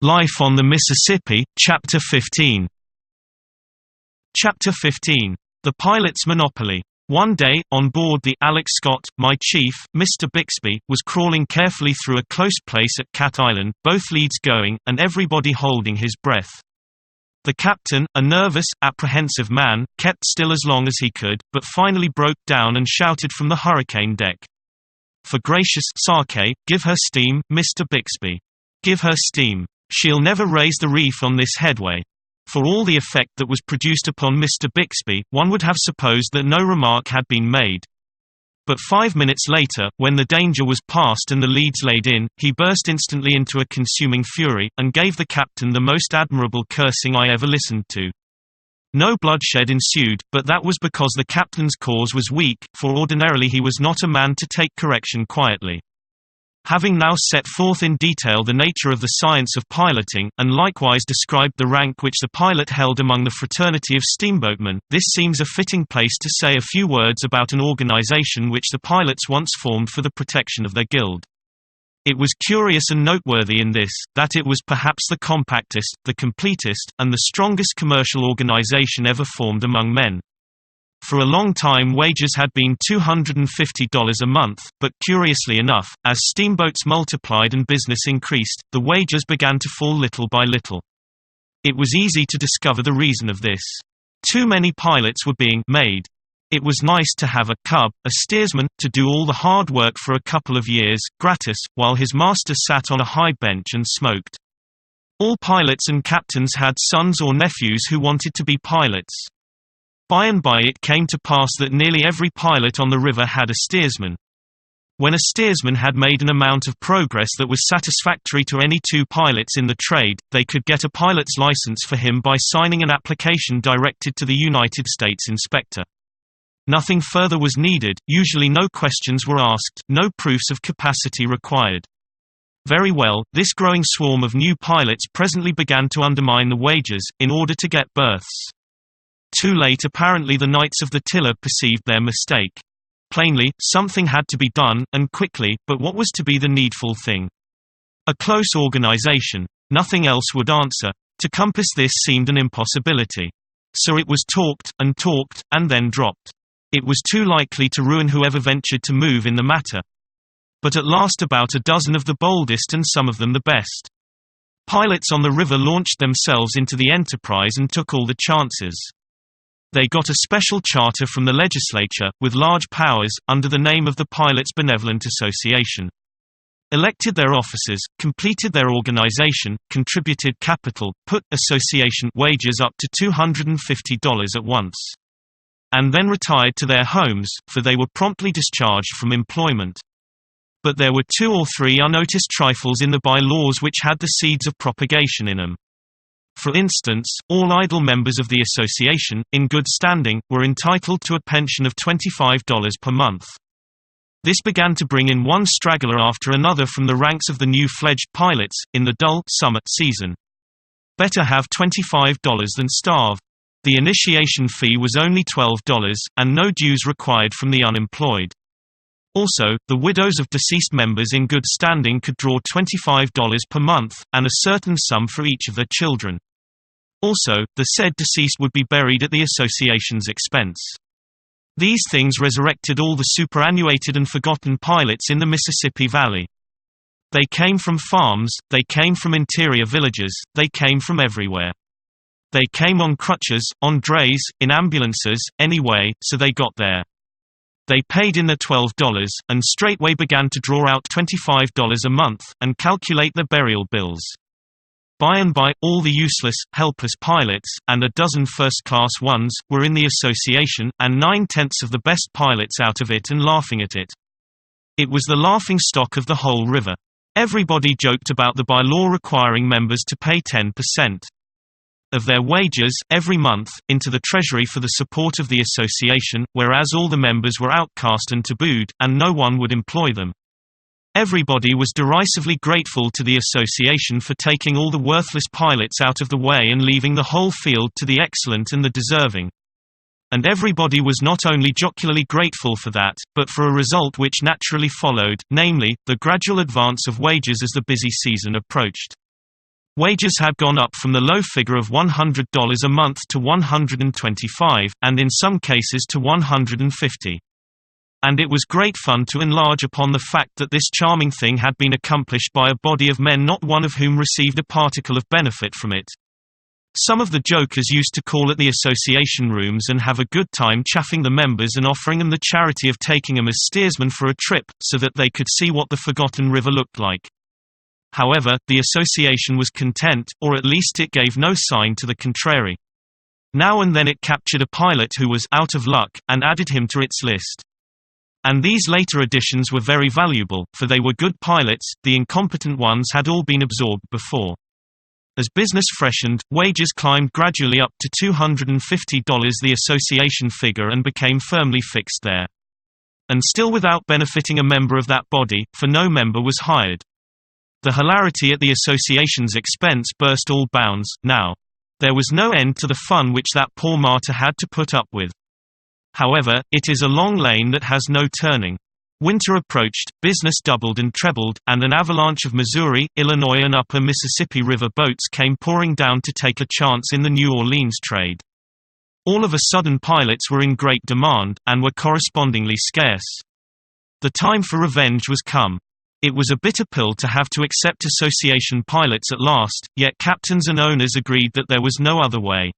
Life on the Mississippi, Chapter 15. Chapter 15. The Pilot's Monopoly. One day, on board the Alex Scott, my chief, Mr. Bixby, was crawling carefully through a close place at Cat Island, both leads going, and everybody holding his breath. The captain, a nervous, apprehensive man, kept still as long as he could, but finally broke down and shouted from the hurricane deck. "For gracious sake, give her steam, Mr. Bixby. Give her steam. She'll never raise the reef on this headway." For all the effect that was produced upon Mr. Bixby, one would have supposed that no remark had been made. But 5 minutes later, when the danger was past and the leads laid in, he burst instantly into a consuming fury, and gave the captain the most admirable cursing I ever listened to. No bloodshed ensued, but that was because the captain's cause was weak, for ordinarily he was not a man to take correction quietly. Having now set forth in detail the nature of the science of piloting, and likewise described the rank which the pilot held among the fraternity of steamboatmen, this seems a fitting place to say a few words about an organization which the pilots once formed for the protection of their guild. It was curious and noteworthy in this, that it was perhaps the compactest, the completest, and the strongest commercial organization ever formed among men. For a long time wages had been $250 a month, but curiously enough, as steamboats multiplied and business increased, the wages began to fall little by little. It was easy to discover the reason of this. Too many pilots were being made. It was nice to have a cub, a steersman, to do all the hard work for a couple of years, gratis, while his master sat on a high bench and smoked. All pilots and captains had sons or nephews who wanted to be pilots. By and by it came to pass that nearly every pilot on the river had a steersman. When a steersman had made an amount of progress that was satisfactory to any two pilots in the trade, they could get a pilot's license for him by signing an application directed to the United States Inspector. Nothing further was needed, usually no questions were asked, no proofs of capacity required. Very well, this growing swarm of new pilots presently began to undermine the wages, in order to get berths. Too late apparently the knights of the tiller perceived their mistake. Plainly, something had to be done, and quickly, but what was to be the needful thing? A close organization. Nothing else would answer. To compass this seemed an impossibility. So it was talked, and then dropped. It was too likely to ruin whoever ventured to move in the matter. But at last about a dozen of the boldest and some of them the best pilots on the river launched themselves into the enterprise and took all the chances. They got a special charter from the legislature, with large powers, under the name of the Pilots' Benevolent Association. Elected their officers, completed their organization, contributed capital, put association wages up to $250 at once. And then retired to their homes, for they were promptly discharged from employment. But there were 2 or 3 unnoticed trifles in the by-laws which had the seeds of propagation in them. For instance, all idle members of the association, in good standing, were entitled to a pension of $25 per month. This began to bring in one straggler after another from the ranks of the new-fledged pilots, in the dull, summer season. Better have $25 than starve. The initiation fee was only $12, and no dues required from the unemployed. Also, the widows of deceased members in good standing could draw $25 per month, and a certain sum for each of their children. Also, the said deceased would be buried at the association's expense. These things resurrected all the superannuated and forgotten pilots in the Mississippi Valley. They came from farms, they came from interior villages, they came from everywhere. They came on crutches, on drays, in ambulances, anyway, so they got there. They paid in their $12, and straightway began to draw out $25 a month, and calculate their burial bills. By and by, all the useless, helpless pilots, and a dozen first-class ones, were in the association, and 9/10 of the best pilots out of it and laughing at it. It was the laughing-stock of the whole river. Everybody joked about the by-law requiring members to pay 10% of their wages, every month, into the treasury for the support of the association, whereas all the members were outcast and tabooed, and no one would employ them. Everybody was derisively grateful to the association for taking all the worthless pilots out of the way and leaving the whole field to the excellent and the deserving. And everybody was not only jocularly grateful for that, but for a result which naturally followed, namely, the gradual advance of wages as the busy season approached. Wages had gone up from the low figure of $100 a month to $125, and in some cases to $150. And it was great fun to enlarge upon the fact that this charming thing had been accomplished by a body of men not one of whom received a particle of benefit from it. Some of the jokers used to call at the association rooms and have a good time chaffing the members and offering them the charity of taking them as steersmen for a trip, so that they could see what the forgotten river looked like. However, the association was content, or at least it gave no sign to the contrary. Now and then it captured a pilot who was out of luck, and added him to its list. And these later additions were very valuable, for they were good pilots, the incompetent ones had all been absorbed before. As business freshened, wages climbed gradually up to $250 the association figure and became firmly fixed there. And still without benefiting a member of that body, for no member was hired. The hilarity at the association's expense burst all bounds, now. There was no end to the fun which that poor martyr had to put up with. However, it is a long lane that has no turning. Winter approached, business doubled and trebled, and an avalanche of Missouri, Illinois and upper Mississippi River boats came pouring down to take a chance in the New Orleans trade. All of a sudden pilots were in great demand, and were correspondingly scarce. The time for revenge was come. It was a bitter pill to have to accept association pilots at last, yet captains and owners agreed that there was no other way.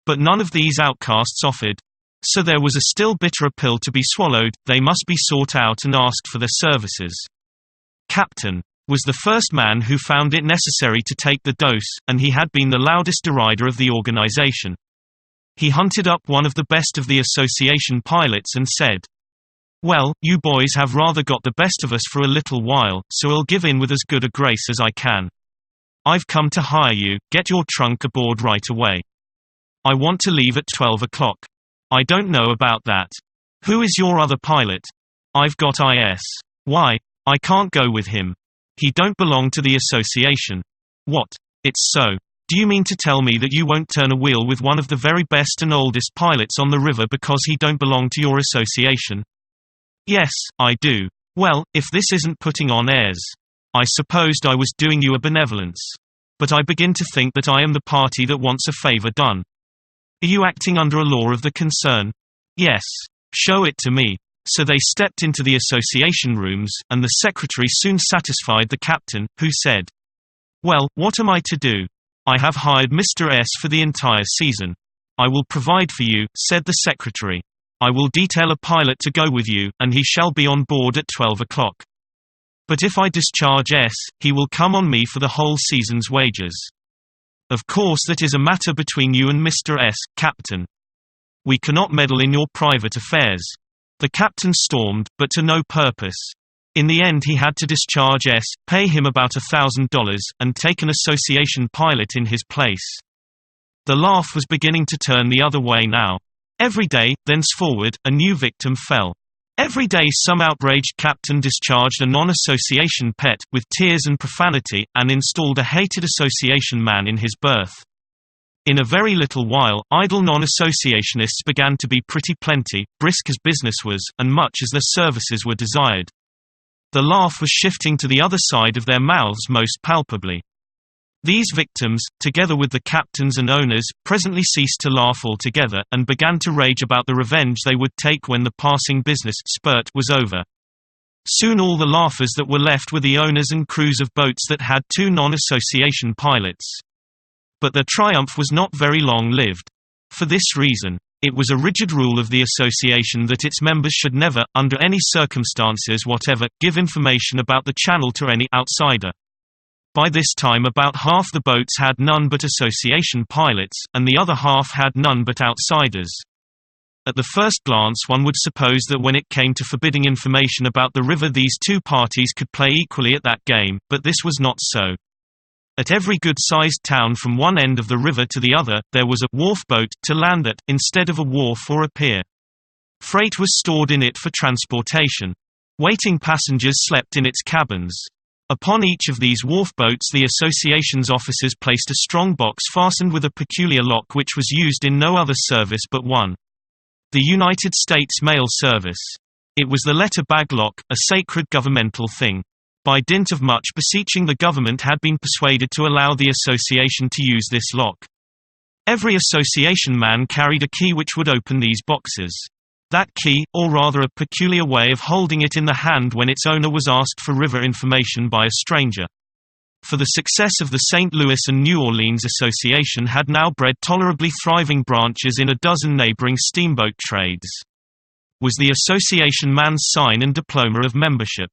But none of these outcasts offered. So there was a still bitterer pill to be swallowed, they must be sought out and asked for their services. Captain was the first man who found it necessary to take the dose, and he had been the loudest derider of the organization. He hunted up one of the best of the association pilots and said, "Well, you boys have rather got the best of us for a little while, so I'll give in with as good a grace as I can. I've come to hire you, get your trunk aboard right away. I want to leave at 12 o'clock. I don't know about that. Who is your other pilot? I've got IS. Why? I can't go with him. He don't belong to the association. What? It's so. Do you mean to tell me that you won't turn a wheel with one of the very best and oldest pilots on the river because he don't belong to your association? Yes, I do. Well, if this isn't putting on airs. I supposed I was doing you a benevolence. But I begin to think that I am the party that wants a favor done. Are you acting under a law of the concern? Yes. Show it to me. So they stepped into the association rooms, and the secretary soon satisfied the captain, who said, "Well, what am I to do? I have hired Mr. S for the entire season. I will provide for you," said the secretary. "I will detail a pilot to go with you, and he shall be on board at 12 o'clock. But if I discharge S, he will come on me for the whole season's wages. Of course that is a matter between you and Mr. S, Captain. We cannot meddle in your private affairs." The captain stormed, but to no purpose. In the end he had to discharge S, pay him about $1,000, and take an association pilot in his place. The laugh was beginning to turn the other way now. Every day, thenceforward, a new victim fell. Every day some outraged captain discharged a non-association pet, with tears and profanity, and installed a hated association man in his berth. In a very little while, idle non-associationists began to be pretty plenty, brisk as business was, and much as their services were desired. The laugh was shifting to the other side of their mouths most palpably. These victims, together with the captains and owners, presently ceased to laugh altogether, and began to rage about the revenge they would take when the passing business spurt was over. Soon all the laughers that were left were the owners and crews of boats that had two non-association pilots. But their triumph was not very long-lived. For this reason. It was a rigid rule of the association that its members should never, under any circumstances whatever, give information about the channel to any outsider. By this time about half the boats had none but association pilots, and the other half had none but outsiders. At the first glance one would suppose that when it came to forbidding information about the river these two parties could play equally at that game, but this was not so. At every good-sized town from one end of the river to the other, there was a wharf boat to land at, instead of a wharf or a pier. Freight was stored in it for transportation. Waiting passengers slept in its cabins. Upon each of these wharf boats the association's officers placed a strong box fastened with a peculiar lock which was used in no other service but one. The United States Mail Service. It was the letter bag lock, a sacred governmental thing. by dint of much beseeching the government had been persuaded to allow the association to use this lock. Every association man carried a key which would open these boxes. That key, or rather a peculiar way of holding it in the hand when its owner was asked for river information by a stranger. For the success of the St. Louis and New Orleans Association had now bred tolerably thriving branches in a dozen neighboring steamboat trades. Was the association man's sign and diploma of membership.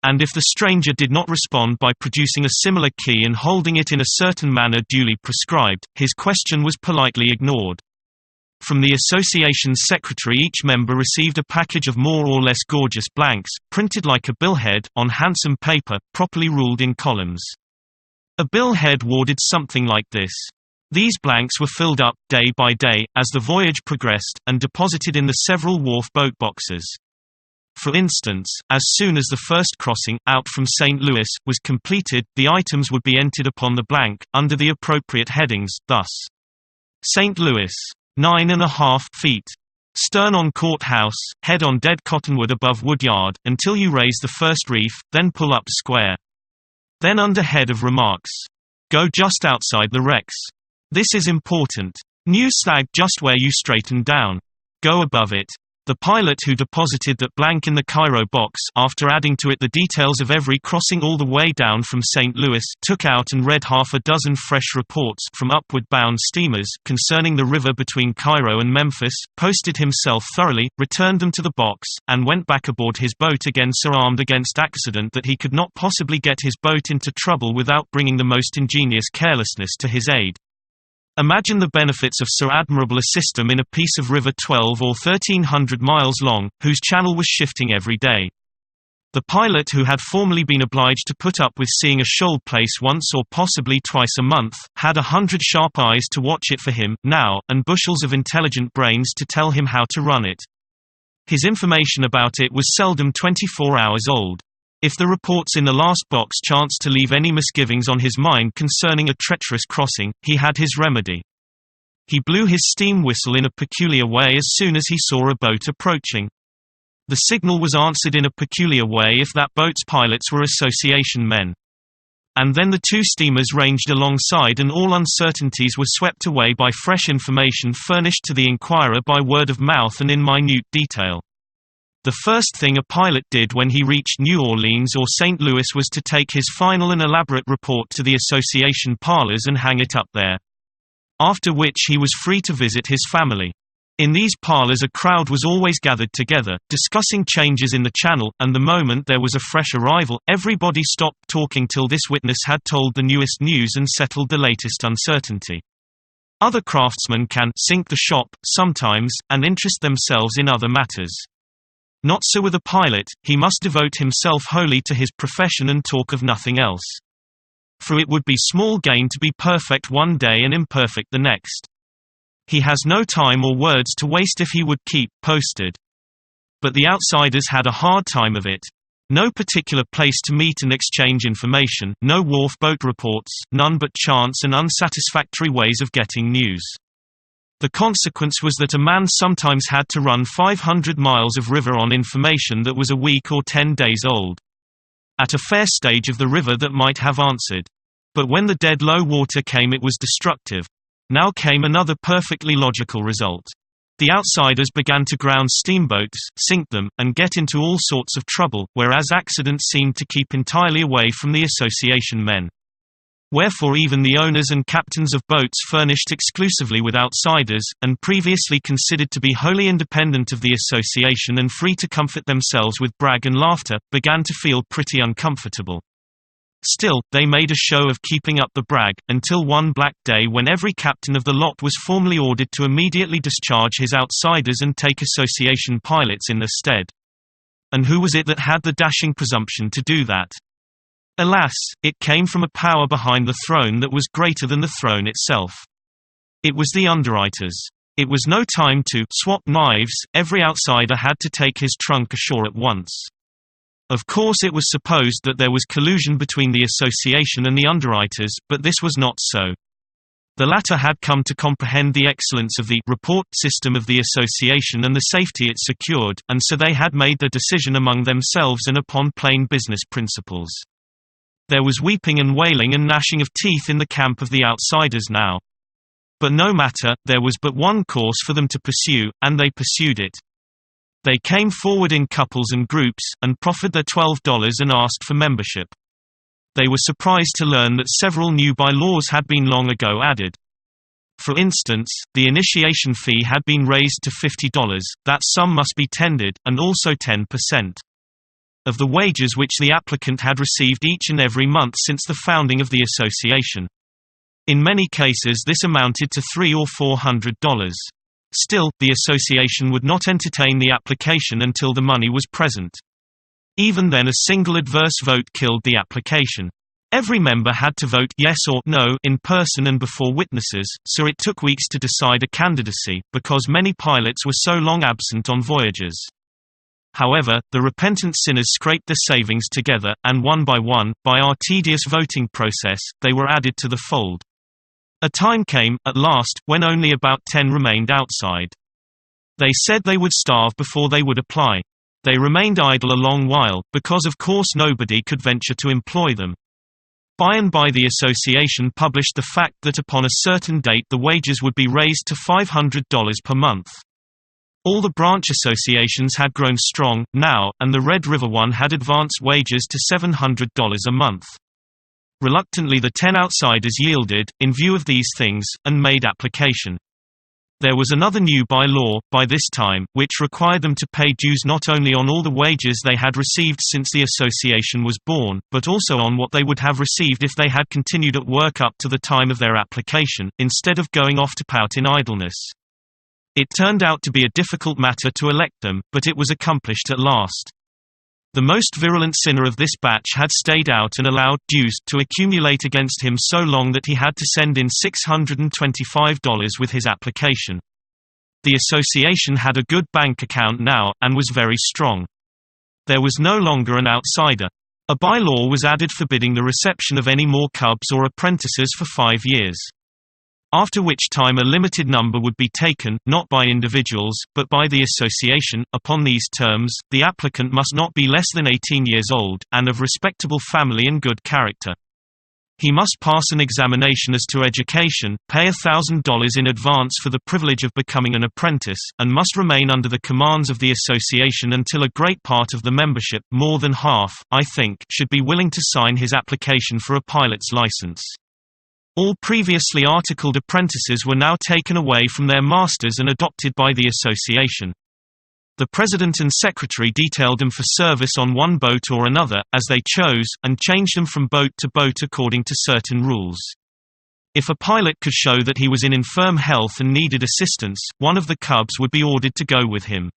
And if the stranger did not respond by producing a similar key and holding it in a certain manner duly prescribed, his question was politely ignored. From the association's secretary each member received a package of more or less gorgeous blanks, printed like a billhead, on handsome paper, properly ruled in columns. A billhead worded something like this. These blanks were filled up, day by day, as the voyage progressed, and deposited in the several wharf boat boxes. For instance, as soon as the first crossing, out from St. Louis, was completed, the items would be entered upon the blank, under the appropriate headings, thus. St. Louis. 9.5 feet. Stern on Court House, head on dead cottonwood above Wood Yard, until you raise the first reef, then pull up square. Then under head of remarks. Go just outside the wrecks. This is important. New slag just where you straighten down. Go above it. The pilot who deposited that blank in the Cairo box, after adding to it the details of every crossing all the way down from St. Louis, took out and read half a dozen fresh reports from upward-bound steamers concerning the river between Cairo and Memphis, posted himself thoroughly, returned them to the box, and went back aboard his boat again so armed against accident that he could not possibly get his boat into trouble without bringing the most ingenious carelessness to his aid. Imagine the benefits of so admirable a system in a piece of river 12 or 1300 miles long, whose channel was shifting every day. The pilot who had formerly been obliged to put up with seeing a shoal place once or possibly twice a month, had 100 sharp eyes to watch it for him, now, and bushels of intelligent brains to tell him how to run it. His information about it was seldom 24 hours old. If the reports in the last box chanced to leave any misgivings on his mind concerning a treacherous crossing, he had his remedy. He blew his steam whistle in a peculiar way as soon as he saw a boat approaching. The signal was answered in a peculiar way if that boat's pilots were association men. And then the two steamers ranged alongside and all uncertainties were swept away by fresh information furnished to the inquirer by word of mouth and in minute detail. The first thing a pilot did when he reached New Orleans or St. Louis was to take his final and elaborate report to the association parlors and hang it up there. After which he was free to visit his family. In these parlors a crowd was always gathered together, discussing changes in the channel, and the moment there was a fresh arrival, everybody stopped talking till this witness had told the newest news and settled the latest uncertainty. Other craftsmen can sink the shop, sometimes, and interest themselves in other matters. Not so with a pilot, he must devote himself wholly to his profession and talk of nothing else. For it would be small gain to be perfect one day and imperfect the next. He has no time or words to waste if he would keep posted. But the outsiders had a hard time of it. No particular place to meet and exchange information, no wharf boat reports, none but chance and unsatisfactory ways of getting news. The consequence was that a man sometimes had to run 500 miles of river on information that was a week or 10 days old. At a fair stage of the river that might have answered. But when the dead low water came it was destructive. Now came another perfectly logical result. The outsiders began to ground steamboats, sink them, and get into all sorts of trouble, whereas accidents seemed to keep entirely away from the association men. Wherefore even the owners and captains of boats furnished exclusively with outsiders, and previously considered to be wholly independent of the association and free to comfort themselves with brag and laughter, began to feel pretty uncomfortable. Still, they made a show of keeping up the brag, until one black day when every captain of the lot was formally ordered to immediately discharge his outsiders and take association pilots in their stead. And who was it that had the dashing presumption to do that? Alas, it came from a power behind the throne that was greater than the throne itself. It was the underwriters. It was no time to swap knives, every outsider had to take his trunk ashore at once. Of course it was supposed that there was collusion between the association and the underwriters, but this was not so. The latter had come to comprehend the excellence of the report system of the association and the safety it secured, and so they had made their decision among themselves and upon plain business principles. There was weeping and wailing and gnashing of teeth in the camp of the outsiders now. But no matter, there was but one course for them to pursue, and they pursued it. They came forward in couples and groups, and proffered their $12 and asked for membership. They were surprised to learn that several new bylaws had been long ago added. For instance, the initiation fee had been raised to $50, that sum must be tendered, and also 10% of the wages which the applicant had received each and every month since the founding of the association. In many cases this amounted to $300 or $400. Still, the association would not entertain the application until the money was present. Even then a single adverse vote killed the application. Every member had to vote yes or no in person and before witnesses, so it took weeks to decide a candidacy, because many pilots were so long absent on voyages. However, the repentant sinners scraped their savings together, and one, by our tedious voting process, they were added to the fold. A time came, at last, when only about 10 remained outside. They said they would starve before they would apply. They remained idle a long while, because of course nobody could venture to employ them. By and by the association published the fact that upon a certain date the wages would be raised to $500 per month. All the branch associations had grown strong, now, and the Red River one had advanced wages to $700 a month. Reluctantly the 10 outsiders yielded, in view of these things, and made application. There was another new bylaw, by this time, which required them to pay dues not only on all the wages they had received since the association was born, but also on what they would have received if they had continued at work up to the time of their application, instead of going off to pout in idleness. It turned out to be a difficult matter to elect them, but it was accomplished at last. The most virulent sinner of this batch had stayed out and allowed dues to accumulate against him so long that he had to send in $625 with his application. The association had a good bank account now, and was very strong. There was no longer an outsider. A bylaw was added forbidding the reception of any more cubs or apprentices for 5 years. After which time a limited number would be taken, not by individuals, but by the association. Upon these terms, the applicant must not be less than 18 years old, and of respectable family and good character. He must pass an examination as to education, pay $1,000 in advance for the privilege of becoming an apprentice, and must remain under the commands of the association until a great part of the membership, more than half, I think, should be willing to sign his application for a pilot's license. All previously articled apprentices were now taken away from their masters and adopted by the association. The president and secretary detailed them for service on one boat or another, as they chose, and changed them from boat to boat according to certain rules. If a pilot could show that he was in infirm health and needed assistance, one of the cubs would be ordered to go with him.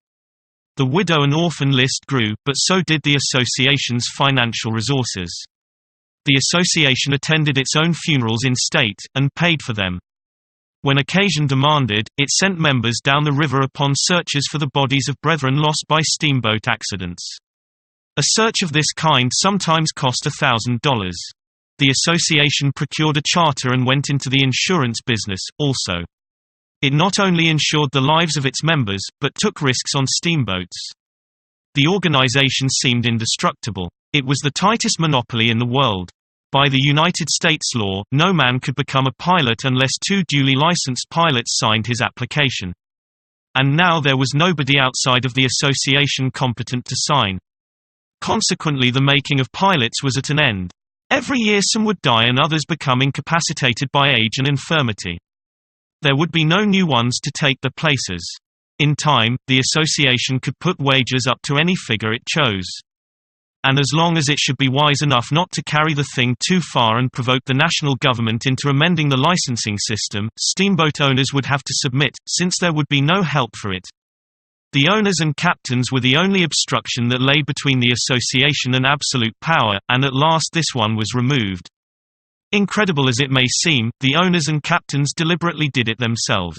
The widow and orphan list grew, but so did the association's financial resources. The association attended its own funerals in state, and paid for them. When occasion demanded, it sent members down the river upon searches for the bodies of brethren lost by steamboat accidents. A search of this kind sometimes cost $1,000. The association procured a charter and went into the insurance business, also. It not only insured the lives of its members, but took risks on steamboats. The organization seemed indestructible. It was the tightest monopoly in the world. By the United States law, no man could become a pilot unless 2 duly licensed pilots signed his application. And now there was nobody outside of the association competent to sign. Consequently the making of pilots was at an end. Every year some would die and others become incapacitated by age and infirmity. There would be no new ones to take their places. In time, the association could put wages up to any figure it chose. And as long as it should be wise enough not to carry the thing too far and provoke the national government into amending the licensing system, steamboat owners would have to submit, since there would be no help for it. The owners and captains were the only obstruction that lay between the association and absolute power, and at last this one was removed. Incredible as it may seem, the owners and captains deliberately did it themselves.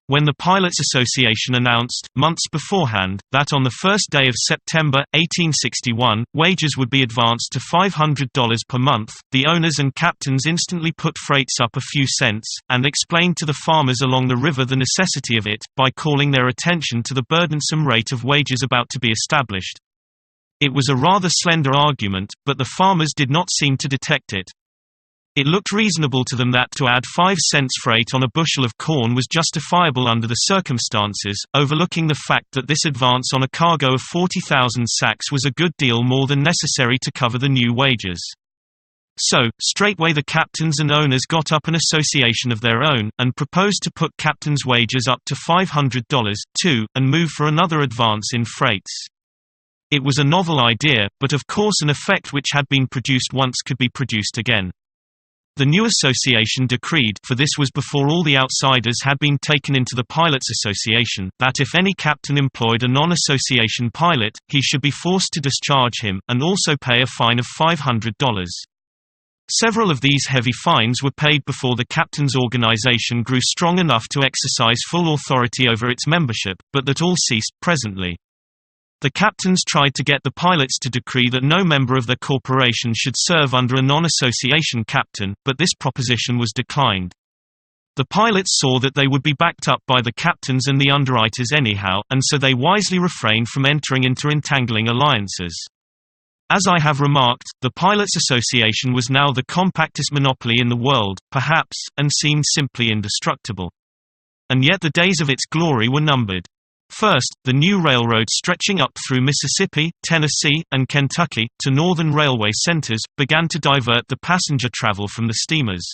When the Pilots Association announced, months beforehand, that on the first day of September, 1861, wages would be advanced to $500 per month, the owners and captains instantly put freights up a few cents, and explained to the farmers along the river the necessity of it, by calling their attention to the burdensome rate of wages about to be established. It was a rather slender argument, but the farmers did not seem to detect it. It looked reasonable to them that to add 5 cents freight on a bushel of corn was justifiable under the circumstances, overlooking the fact that this advance on a cargo of 40,000 sacks was a good deal more than necessary to cover the new wages. So, straightway the captains and owners got up an association of their own, and proposed to put captains' wages up to $500, too, and move for another advance in freights. It was a novel idea, but of course an effect which had been produced once could be produced again. The new association decreed, for this was before all the outsiders had been taken into the Pilots' Association, that if any captain employed a non-association pilot, he should be forced to discharge him, and also pay a fine of $500. Several of these heavy fines were paid before the captains' organization grew strong enough to exercise full authority over its membership, but that all ceased presently. The captains tried to get the pilots to decree that no member of their corporation should serve under a non-association captain, but this proposition was declined. The pilots saw that they would be backed up by the captains and the underwriters anyhow, and so they wisely refrained from entering into entangling alliances. As I have remarked, the Pilots' Association was now the compactest monopoly in the world, perhaps, and seemed simply indestructible. And yet the days of its glory were numbered. First, the new railroads stretching up through Mississippi, Tennessee, and Kentucky, to northern railway centers, began to divert the passenger travel from the steamers.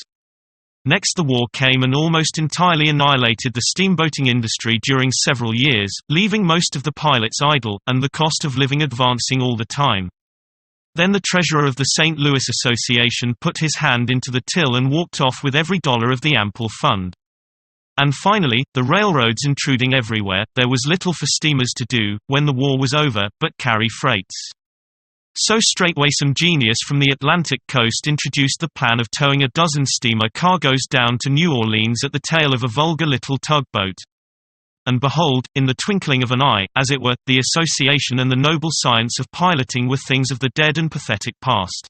Next the war came and almost entirely annihilated the steamboating industry during several years, leaving most of the pilots idle, and the cost of living advancing all the time. Then the treasurer of the St. Louis Association put his hand into the till and walked off with every dollar of the ample fund. And finally, the railroads intruding everywhere, there was little for steamers to do, when the war was over, but carry freights. So straightway some genius from the Atlantic coast introduced the plan of towing a dozen steamer cargoes down to New Orleans at the tail of a vulgar little tugboat. And behold, in the twinkling of an eye, as it were, the association and the noble science of piloting were things of the dead and pathetic past.